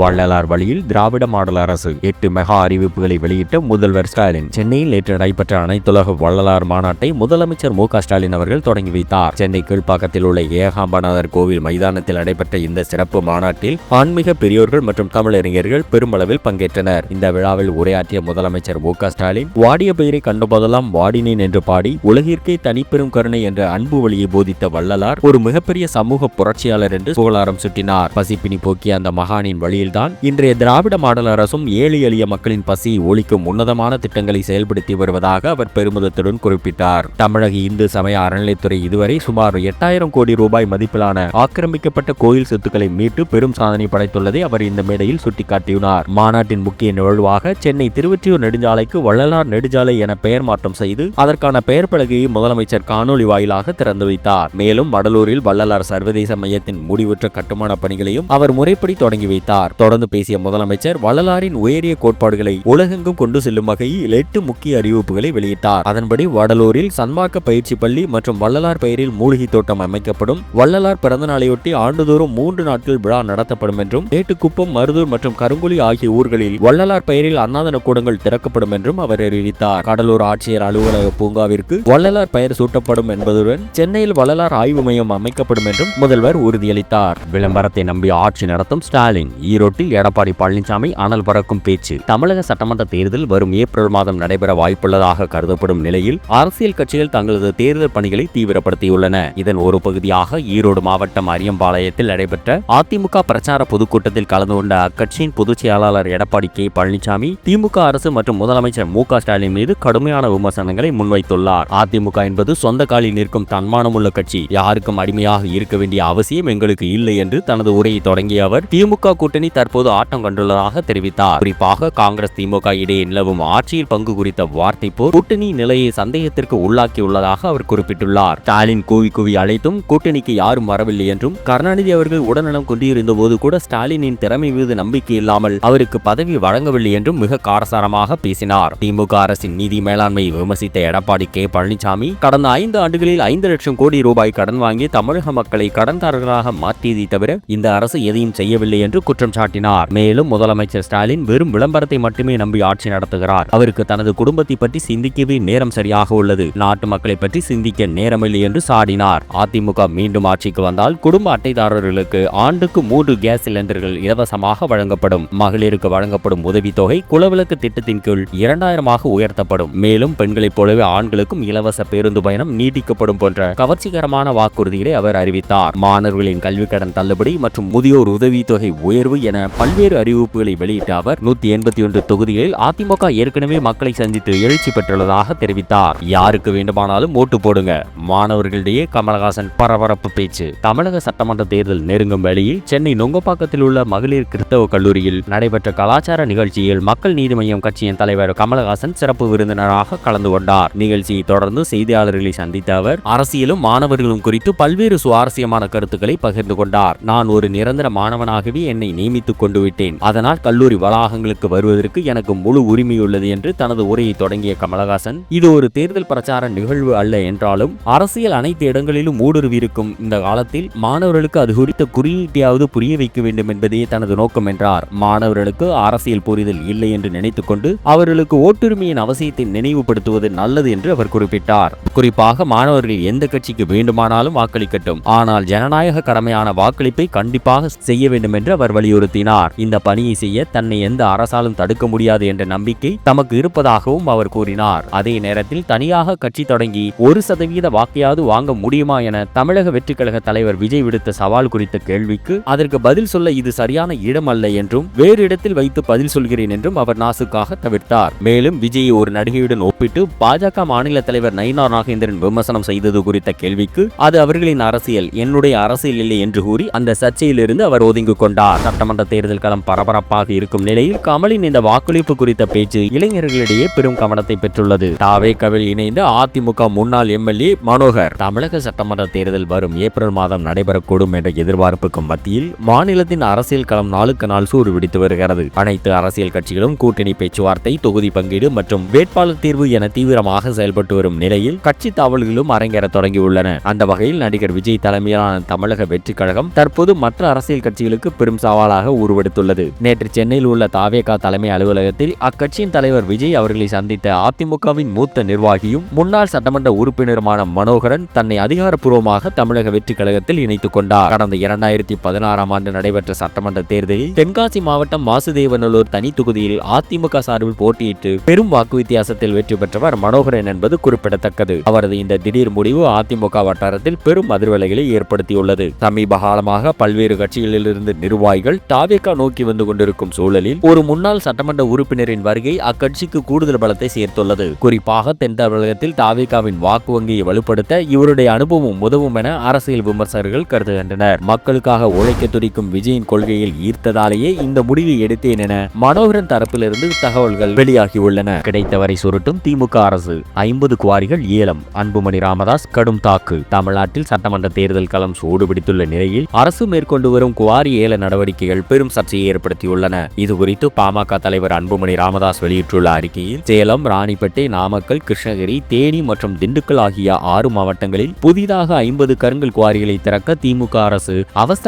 வள்ளலார் வழியில் திராவிட மாடல் அரசு 8 மெகா அறிவிப்புகளை வெளியிட்ட முதல்வர் ஸ்டாலின். சென்னையில் நேற்று நடைபெற்ற அனைத்துலக வள்ளலார் மாநாட்டை முதலமைச்சர் மு க ஸ்டாலின் அவர்கள் தொடங்கி வைத்தார். சென்னை கீழ்ப்பாக்கத்தில் உள்ள ஏகாம்பரநாதர் கோவில் மைதானத்தில் நடைபெற்ற இந்த சிறப்பு மாநாட்டில் ஆன்மீக பெரியோர்கள் மற்றும் தமிழறிஞர்கள் பெருமளவில் பங்கேற்றனர். இந்த விழாவில் உரையாற்றிய முதலமைச்சர் மு க ஸ்டாலின், வாடிய பெயரை கண்டபோதெல்லாம் வாடினேன் என்று பாடி உலகிற்கே தனிப்பெரும் கருணை என்ற அன்பு வழியை போதித்த வள்ளலார் ஒரு மிகப்பெரிய சமூக புரட்சியாளர் என்று புகழாரம் சுட்டினார். பசிப்பினி போக்கிய அந்த மகானின் வழியில்தான் இன்றைய திராவிட மாடல் அரசும் ஏழை எளிய மக்களின் பசியை ஒழிக்கும் உன்னதமான திட்டங்களை செயல்படுத்தி வருவதாக அவர் பெருமிதத்துடன் குறிப்பிட்டார். தமிழக இந்து சமய அறநிலைத்துறை இதுவரை சுமார் 8000 கோடி ரூபாய் மதிப்பிலான ஆக்கிரமிக்கப்பட்ட கோயில் சொத்துக்களை மீட்டு பெரும் சாதனை படைத்துள்ளதை அவர் இந்த மேடையில் சுட்டிக்காட்டினார். மாநாட்டின் முக்கிய நிகழ்வாக சென்னை திருவொற்றியூர் நெடுஞ்சாலைக்கு வள்ளலார் நெடுஞ்சாலை என பெயர் மாற்றம் செய்து அதற்கான பெயர் பலகையை முதலமைச்சர் காணொலி வாயிலாக திறந்து வைத்தார். மேலும் வடலூரில் வள்ளலார் சர்வதேச மையத்தின் முடிவுற்ற கட்டுமான பணிகளையும் அவர் முறைப்படி தொடங்கி வைத்தார். தொடர்ந்து பேசிய முதலமைச்சர் வள்ளலாரின் உயரிய கோட்பாடுகளை உலகெங்கும் கொண்டு செல்லும் வகையில் 8 முக்கிய அறிவிப்புகளை வெளியிட்டார். அதன்படி வடலூரில் சன்மார்க்க பயிற்சி பள்ளி மற்றும் வள்ளலார் பெயரில் மூலிகை தோட்டம் அமைக்கப்படும். வள்ளலார் பிறந்த நாளையொட்டி ஆண்டுதோறும் 3 நாட்கள் விழா நடத்தப்படும் என்றும், மேட்டுக்குப்பம், மருதூர் மற்றும் கருங்குழி ஆகிய ஊர்களில் வள்ளலார் பெயரில் அன்னதான கூடங்கள் திறக்கப்படும் என்றும் அவர் அறிவித்தார். கடலூர் ஆட்சியர் அலுவலக பூங்காவிற்கு வள்ளலார் பெயர் சூட்டப்படும் என்பதுடன் சென்னையில் வள்ளலார் ஆய்வு மையம் அமைக்கப்படும் என்றும் முதல்வர் உறுதியளித்தார். விளம்பரத்தை நம்பி ஆட்சி நடத்தும் ஸ்டாலின். ஈரோட்டில் எடப்பாடி பழனிசாமி அனல் பறக்கும் பேச்சு. தமிழக சட்டமன்ற தேர்தல் வரும் ஏப்ரல் மாதம் நடைபெற வாய்ப்புள்ளதாக கருதப்படும் நிலையில் அரசியல் கட்சிகள் தங்களது தேர்தல் பணிகளை தீவிரப்படுத்தியுள்ளன. இதன் ஒரு பகுதியாக ஈரோடு மாவட்டம் அரியம்பாளையத்தில் நடைபெற்ற அதிமுக பிரச்சார பொதுக்கூட்டத்தில் கலந்து கொண்ட அக்கட்சியின் பொதுச் செயலாளர் எடப்பாடி கே பழனிசாமி திமுக அரசு மற்றும் முதலமைச்சர் மு க ஸ்டாலின் மீது கடுமையான விமர்சனங்களை முன்வைத்துள்ளார். அதிமுக என்பது சொந்த காலில் நிற்கும் தன்மானமுள்ள கட்சி. யாருக்கும் அடிமையாக இருக்க வேண்டிய அவசியம் எங்களுக்கு இல்லை என்று தனது உரையை தொடங்கிய அவர், திமுக கூட்டணி தற்போது ஆட்டம் கண்டுள்ளதாக தெரிவித்தார். குறிப்பாக காங்கிரஸ் திமுக இடையே நிலவும் ஆட்சியில் பங்கு குறித்த வார்த்தை போர் கூட்டணி நிலையை சந்தேகத்திற்கு உள்ளாக்கியுள்ளதாக அவர் குறிப்பிட்டுள்ளார். ஸ்டாலின் கூவி அழைத்தும் கூட்டணிக்கு யாரும் வரவில்லை என்றும், கருணாநிதி அவர்கள் உடல்நலம் கொண்டிருந்த போது கூட ஸ்டாலினின் திறமை மீது நம்பிக்கை இல்லாமல் அவருக்கு பதவி வழங்கவில்லை என்றும் மிக காரசாரமாக பேசினார். திமுக அரசின் நிதி மேலாண்மையை விமர்சித்த எடப்பாடி கே பழனிசாமி, கடந்த 5 ஆண்டுகளில் 5 லட்சம் கோடி ரூபாய் கடன் வாங்கி தமிழக மக்களை கடன்தாரர்களாக மாற்றியதை தவிர இந்த அரசு எதையும் செய்யவில்லை என்று குற்றம் சாட்டினார். மேலும் முதலமைச்சர் ஸ்டாலின் வெறும் விளம்பரத்தை மட்டுமே நம்பி ஆட்சி நடத்துகிறார். அவருக்கு தனது குடும்பத்தை பற்றி சிந்திக்கவே நேரம் சரியாக உள்ளது. நாட்டு மக்களை பற்றி சிந்திக்க நேரமில்லை என்று சாடினார். அதிமுக மீண்டும் ஆட்சிக்கு வந்தால் குடும்ப அட்டைதாரர்களுக்கு ஆண்டுக்கு 3 கேஸ் சிலிண்டர்கள் இலவசமாக வழங்கப்படும். மகளிருக்கு வழங்கப்படும் உதவித்தொகை குலவிளக்கு திட்டத்தின் கீழ் 2000 உயர்த்தப்படும். மேலும் பெண்களைப் போலவே ஆண்களுக்கும் இலவச பேருந்து பயணம் நீட்டிக்கப்படும் போன்ற கவர்ச்சிகரமான வாக்குறுதிகளை அவர் அறிவித்தார். மாணவர்களின் கல்வி கடன் தள்ளுபடி மற்றும் முதியோர் உதவித்தொகை உயர்வு என பல்வேறு அறிவிப்புகளை வெளியிட்ட அவர் 181 தொகுதிகளில் அதிமுக ஏற்கனவே மக்களை சந்தித்து எழுச்சி பெற்றுள்ளதாக தெரிவித்தார். யாருக்கு வேண்டுமானாலும் ஓட்டு போடுங்க. மாணவர்களிடையே கமலஹாசன் பரபரப்பு பேச்சு. தமிழக சட்டமன்ற தேர்தல் நெருங்கும் வேளையில் சென்னை நுங்கப்பாக்கத்தில் உள்ள மகளிர் கிறிஸ்தவ கல்லூரியில் நடைபெற்ற கலாச்சார நிகழ்ச்சியில் மக்கள் நீதி மய்யம் கட்சியின் தலைவர் கமலஹாசன் சிறப்பு விருந்தினராக கலந்து கொண்டார். நிகழ்ச்சியை தொடர்ந்து செய்தியாளர்களை சந்தித்த அவர் அரசியலும் மாணவர்களும் குறித்து பல்வேறு சுவாரஸ்யமான கருத்துக்களை பகிர்ந்து கொண்டார். நான் ஒரு நிரந்தர மாணவனாகவே என்னை நியமித்துக் கொண்டு விட்டேன். அதனால் கல்லூரி வளாகங்களுக்கு வருவதற்கு எனக்கு முழு உரிமை உள்ளது என்று தனது உரையை தொடங்கிய கமலஹாசன், இது ஒரு தேர்தல் பிரச்சார நிகழ்வு அல்ல என்றாலும் அரசியல் அனைத்து இடங்களிலும் ஊடுருவி இருக்கும் இந்த காலத்தில் மாணவர்களுக்கு அது குறித்த குறியீட்டையாவது புரிய வைக்க வேண்டும் என்பதே தனது நோக்கம் என்றார். மாணவர்களுக்கு அரசியல் புரிதல் இல்லை என்று நினைத்துக் கொண்டு அவர்களுக்கு ஓட்டுரிமையின் அவசியத்தை நினைவுபடுத்துவது நல்லது என்று அவர் குறிப்பிட்டார். குறிப்பாக மாணவர்கள் எந்த கட்சிக்கு வேண்டுமானாலும் வாக்களிக்கட்டும், ஆனால் ஜனநாயக கடமையான வாக்களிப்பை கண்டிப்பாக செய்ய வேண்டும் என்று அவர் வலியுறுத்தினார். இந்த பணியை செய்ய தன்னை எந்த அரசாலும் தடுக்க முடியாது என்ற நம்பிக்கை தமக்கு இருப்பதாகவும் அவர் கூறினார். அதே நேரத்தில் தனியாக கட்சி தொடங்கி 1% வாக்கையாவது வாங்க முடியுமா என தமிழக வெற்றிக் கழக தலைவர் விஜய் விடுத்த சவால் குறித்த கேள்விக்கு அதற்கு பதில் சொல்ல இது சரியான இடம் அல்ல என்றும், வேறு இடத்தில் வைத்து பதில் சொல்கிறேன் என்றும் அவர் நாசுக்காக தவிர்த்தார். மேலும் விஜயை ஒரு நடிகையுடன் ஒப்பிட்டு பாஜக மாநில தலைவர் நயினார் நாகேந்திரன் விமர்சனம் செய்தது குறித்த கேள்விக்கு அது அவர்களின் அரசியல், என்னுடைய அரசியல் இல்லை என்று கூறி அந்த சர்ச்சையிலிருந்து அவர் ஒதுங்கிக் கொண்டார். சட்டமன்ற தேர்தல் களம் பரபரப்பாக இருக்கும் நிலையில் கமலின் இந்த வாக்களிப்பு குறித்த பேச்சு இளைஞர்களிடையே பெரும் கவனத்தை பெற்றுள்ளது. தாவேகவில் இணைந்த அதிமுக முன்னாள் எம்எல்ஏ மனோகர், தமிழக சட்டமன்ற தேர்தல் வரும் ஏப்ரல் மாதம் நடைபெறக்கூடும் என்ற எதிர்பார்ப்புக்கும் மத்தியில் மாநிலத்தின் அரசியல் களம் நாளுக்கு நாள் சூடு பிடித்து வருகிறது. அனைத்து அரசியல் கட்சிகளும் கூட்டணி பேச்சுவார்த்தை, தொகுதி பங்கீடு மற்றும் வேட்பாளர் தேர்வு என தீவிரமாக செயல்பட்டு வரும் நிலையில் கட்சி தாவல்களும் அரங்கேற தொடங்கியுள்ளன. அந்த வகையில் நடிகர் விஜய் தலைமையிலான தமிழக வெற்றிக் கழகம் தற்போது மற்ற அரசியல் கட்சிகளுக்கு பெரும் சவாலாக எதிர்ப்பாக உருவெடுத்துள்ளது. நேற்று சென்னையில் உள்ள தாவேகா தலைமை அலுவலகத்தில் அக்கட்சியின் தலைவர் விஜய் அவர்களை சந்தித்த அதிமுகவின் மூத்த நிர்வாகியும் முன்னாள் சட்டமன்ற உறுப்பினருமான மனோகரன் தன்னை அதிகாரப்பூர்வமாக தமிழக வெற்றி கழகத்தில் இணைத்துக் கொண்டார். கடந்த 2016ஆம் ஆண்டு நடைபெற்ற சட்டமன்ற தேர்தலில் தென்காசி மாவட்டம் வாசுதேவநல்லூர் தனி தொகுதியில் அதிமுக சார்பில் போட்டியிட்டு பெரும் வாக்கு வித்தியாசத்தில் வெற்றி பெற்றவர் மனோகரன் என்பது குறிப்பிடத்தக்கது. அவரது இந்த திடீர் முடிவு அதிமுக வட்டாரத்தில் பெரும் அதிர்வலைகளை ஏற்படுத்தியுள்ளது. சமீப காலமாக பல்வேறு கட்சிகளிலிருந்து நிர்வாகிகள் தாவேகா நோக்கி வந்து கொண்டிருக்கும் சூழலில் ஒரு முன்னாள் சட்டமன்ற உறுப்பினரின் வருகை அக்கட்சிக்கு கூடுதல் பலத்தை சேர்த்துள்ளது. குறிப்பாக தென் தமிழகத்தில் தாவேகாவின் வாக்கு வங்கியை வலுப்படுத்த இவருடைய அனுபவம் உதவும் என அரசியல் விமர்சகர்கள் கருதுகின்றனர். மக்களுக்காக உழைக்க துடிக்கும் விஜயின் கொள்கையில் ஈர்த்ததாலேயே இந்த முடிவை எடுத்தேன் என மனோகரன் தரப்பிலிருந்து தகவல்கள் வெளியாகியுள்ளன. கிடைத்தவரை சுருட்டும் திமுக அரசு. 50 குவாரிகள் ஏலம். அன்புமணி ராமதாஸ் கடும் தாக்கு. தமிழ்நாட்டில் சட்டமன்ற தேர்தல் களம் சூடுபிடித்துள்ள நிலையில் அரசு மேற்கொண்டு வரும் குவாரி ஏல நடவடிக்கைகள் பெரும் சர்ச்சையை ஏற்படுத்தியுள்ளன. இதுகுறித்து பாமக தலைவர் அன்புமணி ராமதாஸ் வெளியிட்டுள்ள அறிக்கையில் சேலம், ராணிப்பேட்டை, நாமக்கல், கிருஷ்ணகிரி, தேனி மற்றும் திண்டுக்கல் ஆகிய 6 மாவட்டங்களில் புதிதாக 50 கருங்கல் குவாரிகளை திறக்க திமுக அரசு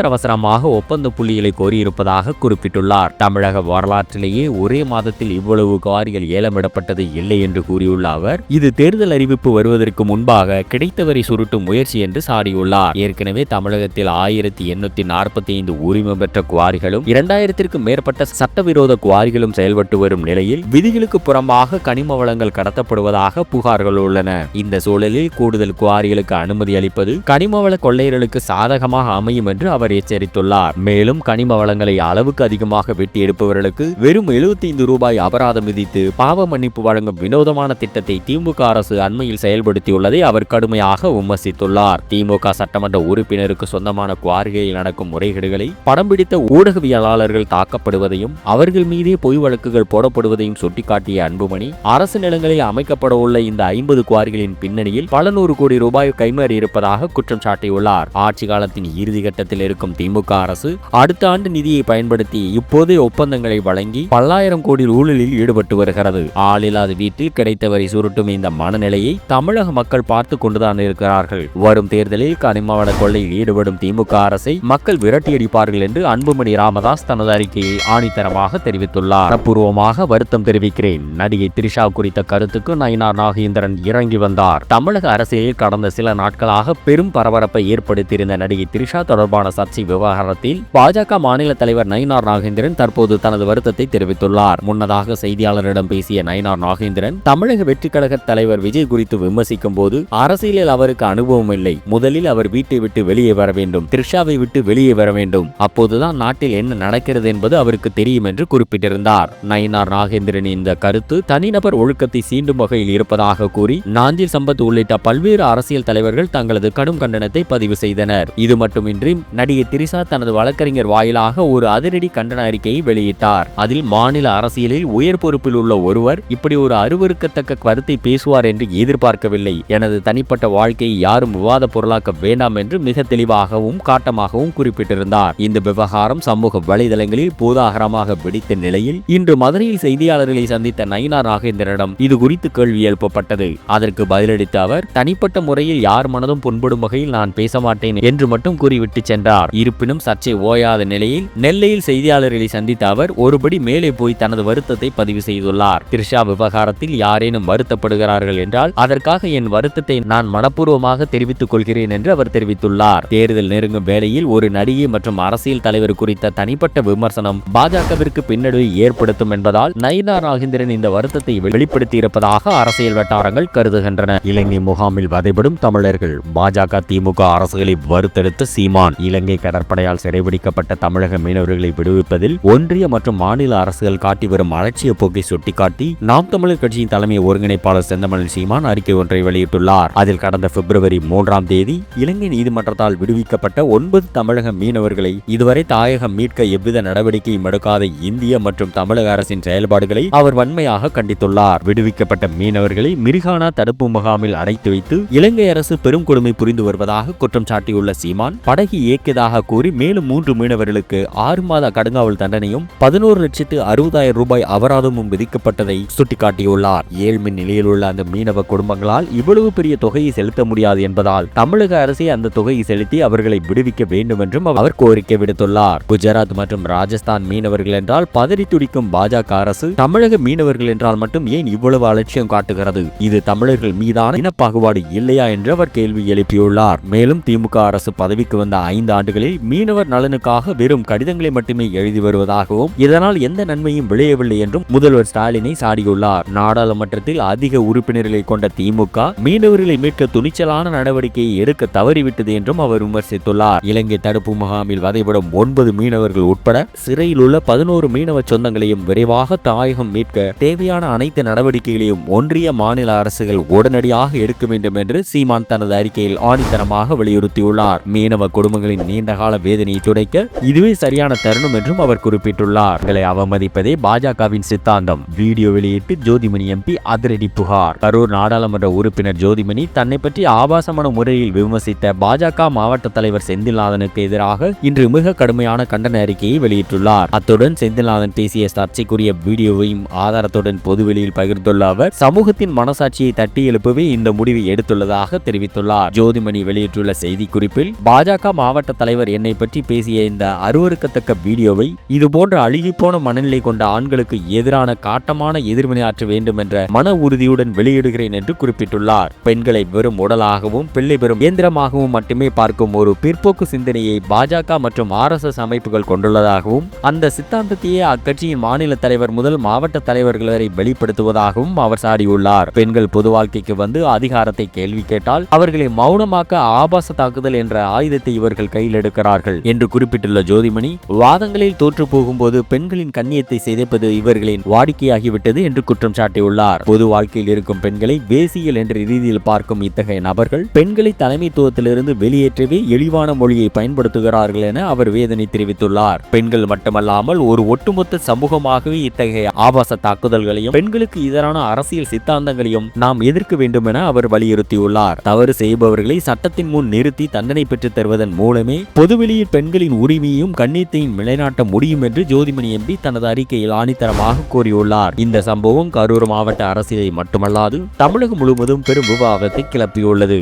அவசரமாக ஒப்பந்த புள்ளிகளை கோரியிருப்பதாக குறிப்பிட்டுள்ளார். தமிழக வரலாற்றிலேயே ஒரே மாதத்தில் இவ்வளவு குவாரிகள் ஏலமிடப்பட்டது இல்லை என்று கூறியுள்ள அவர், இது தேர்தல் அறிவிப்பு வருவதற்கு முன்பாக கிடைத்தவரை சுருட்டும் முயற்சி என்று சாடியுள்ளார். ஏற்கனவே தமிழகத்தில் 1845 உரிமம் பெற்ற குவாரிகளும் 2000க்கும் மேற்பட்ட சட்டவிரோத குவாரிகளும் செயல்பட்டு வரும் நிலையில் விதிகளுக்கு புறம்பாக கனிம வளங்கள் கடத்தப்படுவதாக புகார்கள் உள்ளன. இந்த சூழலில் கூடுதல் குவாரிகளுக்கு அனுமதி அளிப்பது கனிமவள கொள்ளையர்களுக்கு சாதகமாக அமையும் என்று அவர் எச்சரித்துள்ளார். மேலும் கனிம வளங்களை அளவுக்கு அதிகமாக வெட்டி எடுப்பவர்களுக்கு வெறும் 75 ரூபாய் அபராதம் விதித்து பாவ மன்னிப்பு வழங்கும் வினோதமான திட்டத்தை திமுக அரசு அண்மையில் செயல்படுத்தியுள்ளதை அவர் கடுமையாக விமர்சித்துள்ளார். திமுக சட்டமன்ற உறுப்பினருக்கு சொந்தமான குவாரிகளில் நடக்கும் முறைகேடுகளை படம் பிடித்த ஊடகவியலாளர்கள் தாக்கப்படுவதையும் அவர்கள் மீதே பொய் வழக்குகள் போடப்படுவதையும் சுட்டிக்காட்டிய அன்புமணி, அரசு நிலங்களில் அமைக்கப்பட உள்ள இந்த 50 குவாரிகளின் பின்னணியில் பல நூறு கோடி ரூபாய் கைமாறி இருப்பதாக குற்றம் சாட்டியுள்ளார். ஆட்சி காலத்தின் இறுதி கட்டத்தில் இருக்கும் திமுக அரசு அடுத்த ஆண்டு நிதியை பயன்படுத்தி இப்போதைய ஒப்பந்தங்களை வழங்கி பல்லாயிரம் கோடி ஊழலில் ஈடுபட்டு வருகிறது. ஆளில்லாத வீட்டில் கிடைத்தவரை சுருட்டும் இந்த மனநிலையை தமிழக மக்கள் பார்த்து கொண்டுதான் இருக்கிறார்கள். வரும் தேர்தலில் கனிமவள கொள்ளையில் ஈடுபடும் திமுக அரசை மக்கள் விரட்டியடிப்பார்கள் என்று அன்புமணி ராமதாஸ் தனது அறிக்கையை ஆணித்தரமாக தெரிவித்துள்ளார். பூர்வமாக வருத்தம் தெரிவிக்கிறேன். நடிகை திரிஷா குறித்த கருத்துக்கு நயினார் நாகேந்திரன் இறங்கி வந்தார். தமிழக அரசியலில் கடந்த சில நாட்களாக பெரும் பரபரப்பை ஏற்படுத்தியிருந்த நடிகை திரிஷா தொடர்பான சர்ச்சை விவகாரத்தில் பாஜக மாநில தலைவர் நயினார் நாகேந்திரன் தற்போது தனது வருத்தத்தை தெரிவித்துள்ளார். முன்னதாக செய்தியாளரிடம் பேசிய நயினார் நாகேந்திரன், தமிழக வெற்றி கழக தலைவர் விஜய் குறித்து விமர்சிக்கும் போது அரசியலில் அவருக்கு அனுபவம் இல்லை. முதலில் அவர் வீட்டை விட்டு வெளியே வர வேண்டும், திரிஷாவை விட்டு வெளியே வர வேண்டும். அப்போதுதான் நாட்டில் என்ன நடக்கிறது என்பது அவருக்கு தெரியும் என்று குறிப்பிட்டிருந்தார். நயினார் நாகேந்திரன் இந்த கருத்து தனிநபர் ஒழுக்கத்தை சீண்டும் வகையில் இருப்பதாக கூறி நாஞ்சில் சம்பத் உள்ளிட்ட பல்வேறு அரசியல் தலைவர்கள் தங்களது கடும் கண்டனத்தை பதிவு செய்தனர். இது மட்டுமின்றி நடிகை திரிஷா தனது வழக்கறிஞர் வாயிலாக ஒரு அதிரடி கண்டன அறிக்கையை வெளியிட்டார். அதில் மாநில அரசியலில் உயர் பொறுப்பில் உள்ள ஒருவர் இப்படி ஒரு அருவருக்கத்தக்க கருத்தை பேசுவார் என்று எதிர்பார்க்கவில்லை. எனது தனிப்பட்ட வாழ்க்கையை யாரும் விவாத பொருளாக்க வேண்டாம் என்று மிக தெளிவாகவும் காட்டமாகவும் குறிப்பிட்டிருந்தார். இந்த விவகாரம் சமூக வலைதளங்களில் பூதாகரமாக வெடித்த நிலையில் இன்று மதுரையில் செய்தியாளர்களை சந்தித்த நயினார் நாகேந்திரனிடம் இது குறித்து கேள்வி எழுப்பப்பட்டது. அதற்கு பதிலளித்த அவர், தனிப்பட்ட முறையில் யார் மனதும் புண்படும் வகையில் நான் பேச மாட்டேன் என்று மட்டும் கூறிவிட்டு சென்றார். இருப்பினும் சர்ச்சை ஓயாத நிலையில் நெல்லையில் செய்தியாளர்களை சந்தித்த அவர் ஒருபடி மேலே போய் தனது வருத்தத்தை பதிவு செய்துள்ளார். திரிஷா விவகாரத்தில் யாரேனும் வருத்தப்படுகிறார்கள் என்றால் அதற்காக என் வருத்தத்தை நான் மனப்பூர்வமாக தெரிவித்துக் கொள்கிறேன் என்று அவர் தெரிவித்துள்ளார். தேர்தல் நெருங்கும் வேளையில் ஒரு நடிகை மற்றும் அரசியல் தலைவர் குறித்த தனிப்பட்ட விமர்சனம் பாஜகவிற்கு பின்னடைவை ஏற்படுத்தும் என்பதால் நயினார் நாகேந்திரன் இந்த வருத்தத்தை வெளிப்படுத்தியிருப்பதாக அரசியல் வட்டாரங்கள் கருதுகின்றன. இலங்கை முகாமில் வதைபடும் தமிழர்கள். பாஜக திமுக அரசுகளை வறுத்தெடுத்த சீமான். இலங்கை கடற்படையால் சிறைபிடிக்கப்பட்ட தமிழக மீனவர்களை விடுவிப்பதில் ஒன்றிய மற்றும் மாநில அரசுகள் காட்டி வரும் அலட்சிய போக்கை சுட்டிக்காட்டி நாம் தமிழர் கட்சியின் தலைமை ஒருங்கிணைப்பாளர் செந்தமிழ் சீமான் அறிக்கை ஒன்றை வெளியிட்டுள்ளார். அதில் கடந்த பிப்ரவரி 3ஆம் தேதி இலங்கை நீதிமன்றத்தால் விடுவிக்கப்பட்ட 9 தமிழக மீனவர்களை இதுவரை தாயகம் மீட்க எவ்வித நடவடிக்கையும் எடுக்காத இந்திய மற்றும் தமிழக அரசின் செயல்பாடுகளை அவர் வன்மையாக கண்டித்துள்ளார். விடுவிக்கப்பட்ட மீனவர்களை மிரிகானா தடுப்பு முகாமில் அடைத்து வைத்து இலங்கை அரசு பெரும் கொடுமை புரிந்து வருவதாக குற்றம் சாட்டியுள்ள சீமான், படகு இயக்கியதாக கூறி மேலும் 3 மீனவர்களுக்கு 6 மாத கடுங்காவல் தண்டனையும் 11,60,000 ரூபாய் அபராதமும் விதிக்கப்பட்டதை சுட்டிக்காட்டியுள்ளார். ஏழ்மை நிலையில் உள்ள அந்த மீனவ குடும்பங்களால் இவ்வளவு பெரிய தொகையை செலுத்த முடியாது என்பதால் தமிழக அரசே அந்த தொகையை செலுத்தி அவர்களை விடுவிக்க வேண்டும் என்றும் அவர் கோரிக்கை விடுத்துள்ளார். குஜராத் குஜராத் மற்றும் ராஜஸ்தான் மீனவர்கள் என்றால் பதறி துடிக்கும் பாஜக அரசு தமிழக மீனவர்கள் என்றால் மட்டும் ஏன் இவ்வளவு அலட்சியம் காட்டுகிறது? இது தமிழர்கள் மீதான இனப்பாகுபாடு இல்லையா என்று அவர் கேள்வி எழுப்பியுள்ளார். மேலும் திமுக அரசு பதவிக்கு வந்த 5 ஆண்டுகளில் மீனவர் நலனுக்காக வெறும் கடிதங்களை மட்டுமே எழுதி வருவதாகவும் இதனால் எந்த நன்மையும் விளையவில்லை என்றும் முதல்வர் ஸ்டாலினை சாடியுள்ளார். நாடாளுமன்றத்தில் அதிக உறுப்பினர்களை கொண்ட திமுக மீனவர்களை மீட்க துணிச்சலான நடவடிக்கையை எடுக்க தவறிவிட்டது என்றும் அவர் விமர்சித்துள்ளார். இலங்கை தடுப்பு முகாமில் வதைபடும் 9 மீனவர்கள் உட்பட சிறையில் உள்ள 11 மீனவ சொந்தங்களையும் விரைவாக தாயகம் மீட்க தேவையான அனைத்து நடவடிக்கைகளையும் ஒன்றிய மாநில அரசுகள் உடனடியாக எடுக்க வேண்டும் என்று சீமான் தனது அறிக்கையில் ஆணித்தனமாக வலியுறுத்தியுள்ளார். மீனவ குடும்பங்களின் நீண்டகால வேதனையை துடைக்க இதுவே சரியான தருணம் என்றும் அவர் குறிப்பிட்டுள்ளார். அவமதிப்பதே பாஜகவின் சித்தாந்தம். வீடியோ வெளியிட்டு ஜோதிமணி எம்பி அதிரடி புகார். கரூர் நாடாளுமன்ற உறுப்பினர் ஜோதிமணி தன்னை பற்றி ஆபாசமான முறையில் விமர்சித்த பாஜக மாவட்ட தலைவர் செந்தில்நாதனுக்கு எதிராக இன்று மிக கடுமையான கண்டன அறிக்கையை வெளியிட்டுள்ளார். அத்துடன் செந்தில்நாதன் பேசிய சர்ச்சைக்குரிய வீடியோவையும் ஆதாரத்துடன் பொதுவெளியில் பகிர்ந்துள்ள அவர் சமூகத்தின் மனசாட்சியை தட்டி எழுப்பவே இந்த முடிவை எடுத்துள்ளதாக தெரிவித்துள்ளார். ஜோதிமணி வெளியிட்டுள்ள செய்திக்குறிப்பில் பாஜக மாவட்ட தலைவர் என்னை பற்றி பேசிய இந்த அருவருக்கத்தக்க வீடியோவை இதுபோன்ற அழுகிப்போன மனநிலை கொண்ட ஆண்களுக்கு எதிரான காட்டமான எதிர்வினையாற்ற வேண்டும் என்ற மன உறுதியுடன் வெளியிடுகிறேன் என்று குறிப்பிட்டுள்ளார். பெண்களை வெறும் உடலாகவும் பிள்ளை பெறும் இயந்திரமாகவும் மட்டுமே பார்க்கும் ஒரு பிற்போக்கு சிந்தனையை பாஜக மற்றும் RSS அமைப்புகள் கொண்டுள்ளதாகவும் அந்த சித்தாந்தத்தையே அக்கட்சியின் மாநில தலைவர் முதல் மாவட்ட தலைவர்கள் வரை வெளிப்படுத்துவதாகவும் அவர் சாடியுள்ளார். பெண்கள் பொது வாழ்க்கைக்கு வந்து அதிகாரத்தை கேள்வி கேட்டால் அவர்களை மௌனமாக்க ஆபாச தாக்குதல் என்ற ஆயுதத்தை இவர்கள் கையில் எடுக்கிறார்கள் என்று குறிப்பிட்டுள்ள ஜோதிமணி வாதங்களில் தோற்று போகும்போது பெண்களின் கண்ணியத்தை சிதைப்பது இவர்களின் வாடிக்கையாகிவிட்டது என்று குற்றம் சாட்டியுள்ளார். பொது வாழ்க்கையில் இருக்கும் பெண்களை வேசியல் என்ற ரீதியில் பார்க்கும் இத்தகைய நபர்கள் பெண்களை தலைமைத்துவத்திலிருந்து வெளியேற்றவே இழிவான மொழியை பயன்படுத்துகிறார்கள் என அவர் வேதனை தெரிவித்துள்ளார். பெண்கள் மட்டுமல்லாமல் ஒரு ஒட்டுமொத்த சமூகமாகவே இத்தகைய ஆபாச தாக்குதல்களையும் பெண்களுக்கு எதிரான அரசியல் சித்தாந்தங்களையும் நாம் எதிர்க்க வேண்டும் என அவர் வலியுறுத்தியுள்ளார். தவறு செய்பவர்களை சட்டத்தின் முன் நிறுத்தி தண்டனை பெற்றுத் தருவதன் மூலமே பொதுவெளியில் பெண்களின் உரிமையையும் கண்ணியத்தையும் நிலைநாட்ட முடியும் என்று ஜோதிமணி எம்பி தனது அறிக்கையில் ஆணித்தரமாக கூறியுள்ளார். இந்த சம்பவம் கரூர் மாவட்ட அரசியலை மட்டுமல்லாது தமிழகம் முழுவதும் பெரும் விவாதத்தை கிளப்பியுள்ளது.